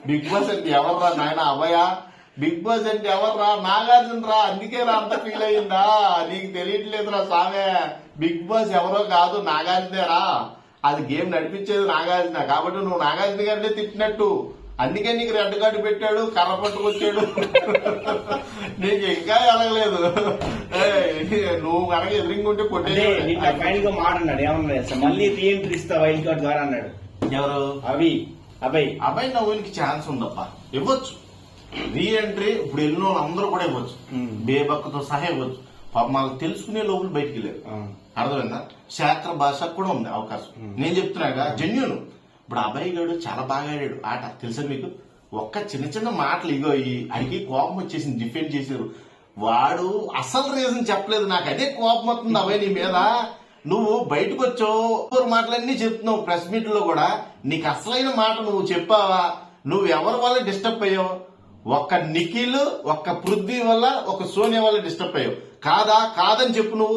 Big boss అంటే ఎవర్రా నాయన అభయ? బిగ్ బాస్ అంటే ఎవర్రా? నాగార్జున రా. అందుకే రా అంత ఫీల్ అయ్యిందా? నీకు తెలియట్లేదురా సామే. బిగ్ బాస్ ఎవరో కాదు, నాగార్జునేరా. అది గేమ్ నడిపించేది నాగార్జున. కాబట్టి నువ్వు నాగార్జున గారినే తిట్టినట్టు. అందుకే నీకు రెడ్ కార్డు పెట్టాడు, కర్ర పట్టుకొచ్చాడు. నీకు ఇంకా ఎలగలేదు. నువ్వు కనుక ఎదురింగుంటే కొట్టే ఫైనల్ గా మాట అన్నాడు. ఏమన్నా మళ్ళీ రీఎంట్రీ ఇస్తా వైల్డ్ కార్డ్ ద్వారా అన్నాడు. ఎవరు? అబ్బాయి నవ్వులకి ఛాన్స్ ఉందప్ప, ఇవ్వచ్చు రీఎంట్రీ. ఇప్పుడు ఎన్నో అందరూ కూడా ఇవ్వచ్చు, బేబక్కతో సహా ఇవ్వచ్చు. మాకు తెలుసుకునే లోపల బయటికి వెళ్ళారు. అర్థమైందా? శాస్త్ర భాషకు కూడా ఉంది అవకాశం. నేను చెప్తున్నాగా జెన్యూన్. ఇప్పుడు అబ్బాయి గారు చాలా బాగా ఆడాడు ఆట, తెలుసా మీకు? ఒక్క చిన్న చిన్న మాటలు ఇగో అడిగి కోపం వచ్చేసింది, డిఫెండ్ చేశారు. వాడు అసలు రీజన్ చెప్పలేదు. నాకు అదే కోపం వస్తుంది అబ్బాయి నీ మీద. నువ్వు బయటకు వచ్చావు, మాటలన్నీ చెప్తున్నావు ప్రెస్ మీట్ లో కూడా. నీకు అసలైన మాట నువ్వు చెప్పావా? నువ్వు ఎవరి వల్ల డిస్టర్బ్ అయ్యావు? ఒక్క నిఖిల్, ఒక్క పృథ్వీ వల్ల, ఒక సోనియా వల్ల డిస్టర్బ్ అయ్యావు. కాదని చెప్పు.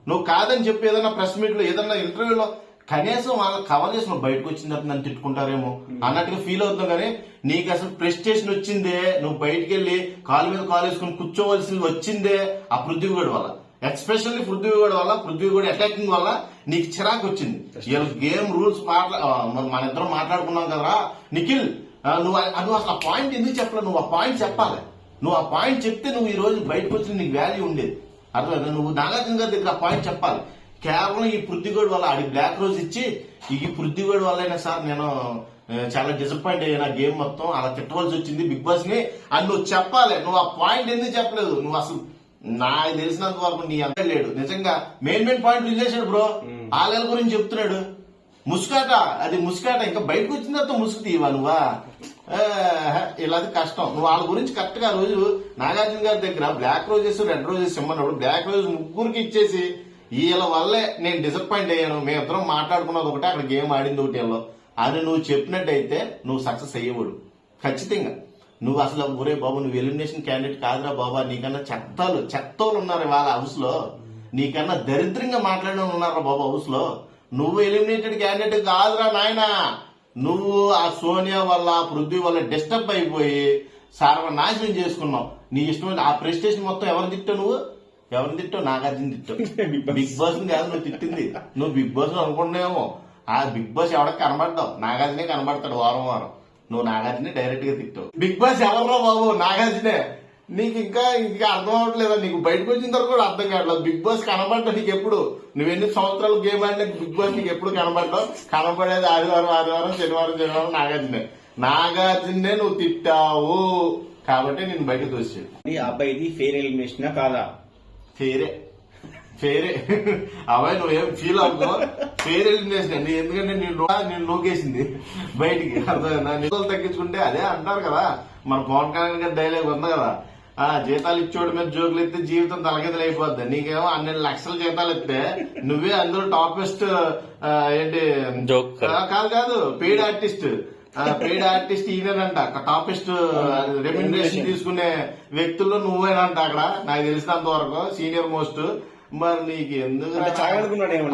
నువ్వు కాదని చెప్పి ఏదైనా ప్రెస్ మీట్ లో ఏదన్నా ఇంటర్వ్యూలో కనీసం వాళ్ళకి కవర్ చేసి నువ్వు బయటకు వచ్చిన తర్వాత నన్ను తిట్టుకుంటారేమో అన్నట్టుగా ఫీల్ అవుతావు. కానీ నీకు అసలు ప్రెస్టేషన్ వచ్చిందే, నువ్వు బయటకు వెళ్ళి కాలు మీద కాలు వేసుకుని కూర్చోవలసింది వచ్చిందే ఆ పృథ్వీగడ్ వల్ల. ఎస్పెషల్లీ పృథ్వీగడ్ వల్ల, పృథ్వీగడ్ అటాకింగ్ వల్ల నీకు చిరాకు వచ్చింది. గేమ్ రూల్స్ మన ఇద్దరం మాట్లాడుకున్నాం కదరా నిఖిల్. నువ్వు అసలు ఆ పాయింట్ ఎందుకు చెప్పలేదు? నువ్వు ఆ పాయింట్ చెప్పాలి. నువ్వు ఆ పాయింట్ చెప్తే నువ్వు ఈ రోజు బయటకు వచ్చి నీకు వాల్యూ ఉండేది. అర్థమైందా? నువ్వు నాగార్జున గారి దగ్గర ఆ పాయింట్ చెప్పాలి. కేవలం ఈ పృథ్వీగడ్ వల్ల ఆడి బ్లాక్ రోజ్ ఇచ్చి ఈ పృథ్వీగడ్ వల్ల సార్ నేను చాలా డిసప్పాయింట్ అయ్యాను గేమ్ మొత్తం, అలా తిట్టవలసి వచ్చింది బిగ్ బాస్ ని అని నువ్వు చెప్పాలి. నువ్వు ఆ పాయింట్ ఎందుకు చెప్పలేదు? నువ్వు అసలు నాకు తెలిసినంత వరకు నీ అంత లేడు. నిజంగా మెయిన్ పాయింట్ వదిలేశాడు బ్రో. ఆలయాల గురించి చెప్తున్నాడు. ముసుకాట, అది ముసుకాట. ఇంకా బయటకు వచ్చిన తర్వాత ముసుగు తీవా నువ్వా? ఇలా కష్టం. నువ్వు వాళ్ళ గురించి కరెక్ట్ గా రోజు నాగార్జున గారి దగ్గర బ్లాక్ రోజెస్, రెడ్ రోజెస్ ఇమ్మన్నాడు. బ్లాక్ రోజెస్ ముగ్గురికి ఇచ్చేసి వీళ్ళ వల్లే నేను డిసప్పాయింట్ అయ్యాను, మేమిద్దరం మాట్లాడుకున్నది ఒకటే, అక్కడ గేమ్ ఆడింది ఒకటి అని నువ్వు చెప్పినట్టయితే నువ్వు సక్సెస్ అయ్యేవాడు ఖచ్చితంగా. నువ్వు అసలు ఒరే బాబు నువ్వు ఎలిమినేషన్ క్యాండిడేట్ కాదురా బాబా, నీకన్నా చెత్తోళ్ళు ఉన్నారు వాళ్ళ హౌస్ లో, నీకన్నా దరిద్రంగా మాట్లాడిన ఉన్నారా బాబు హౌస్ లో. నువ్వు ఎలిమినేటెడ్ క్యాండిడేట్ కాదురా నాయన. నువ్వు ఆ సోనియా వల్ల, పృథ్వీ వల్ల డిస్టర్బ్ అయిపోయి సర్వనాశనం చేసుకున్నావు. నీ ఇష్టం ఆ ప్రెస్టేషన్ మొత్తం ఎవరిని తిట్టావు? ఎవరిని తిట్టావు? నాగార్జున తిట్టావు. బిగ్ బాస్ కాదు నువ్వు తిట్టింది. నువ్వు బిగ్ బాస్ అనుకుంటున్నావేమో. ఆ బిగ్ బాస్ ఎవరికి కనబడ్డావు? నాగార్జునే కనబడతాడు వారం. నువ్వు నాగార్జునే డైరెక్ట్ గా తిట్టావు. బిగ్ బాస్ ఎవరో బాబు? నాగార్జునే. నీకు ఇంకా అర్థం అవ్వట్లేదా? నీకు బయటకు వచ్చిన తర్వాత కూడా అర్థం కావట్లేదు. బిగ్ బాస్ కనబడ్డా నీకు ఎప్పుడు? నువ్వు ఎన్ని సంవత్సరాలు గేమ్ ఆడినా బిగ్ బాస్ నీకు ఎప్పుడు కనబడ్డావు? కనబడేది ఆదివారం, శనివారం నాగార్జునే నువ్వు తిట్టావు కాబట్టి నేను బయట తోసాడు. ఈ అబ్బాయిది ఫెయిర్ ఎలిమినేషన్ కాదా? ఫేరే అబ్బాయి నువ్వేం ఫీల్ అవుతావు? Fair elimination. ఎందుకంటే నేను నూకేసింది బయటికి. అర్థమైనా? నిధులు తగ్గించుకుంటే అదే అంటారు కదా, మన పవన్ కళ్యాణ్ గారి డైలాగ్ ఉంది కదా, జీతాలు ఇచ్చోడి మీద జోకులు ఎత్తే జీవితం తలకిదలు అయిపోద్ది. నీకేమో 12 లక్షల జీతాలు ఇస్తే నువ్వే అందులో టాపెస్ట్ ఏంటి కాదు పెయిడ్ ఆర్టిస్ట్ ఈయనంట. టాపెస్ట్ రెమ్యునరేషన్ తీసుకునే వ్యక్తుల్లో నువ్వేనంట అక్కడ, నాకు తెలిసినంత వరకు సీనియర్ మోస్ట్. మరి నీకు ఎందుకు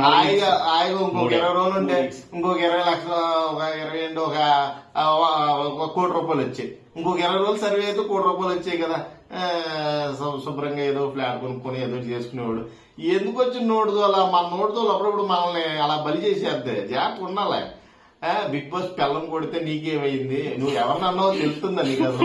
హాయిగా ఇంకొక 20 రోజులు ఉంటే ఇంకొక 20 లక్షలు, ఒక 20 ఒక కోటి రూపాయలు వచ్చాయి. ఇంకొక 20 రోజులు సర్వే అయితే ₹1 కోటి వచ్చాయి కదా. శుభ్రంగా ఏదో ఫ్లాట్ కొనుక్కొని ఏదో చేసుకునేవాడు. ఎందుకు వచ్చిన నోటుతో అలా మన నోటుతో అప్పుడప్పుడు మనల్ని అలా బలి చేసేద్దే. జాగ్రత్త ఉండాలి. బిగ్ బాస్ పిల్లం కొడితే నీకేమైంది? నువ్వు ఎవరినన్నావో తెలుస్తుందా నీకు అసలు?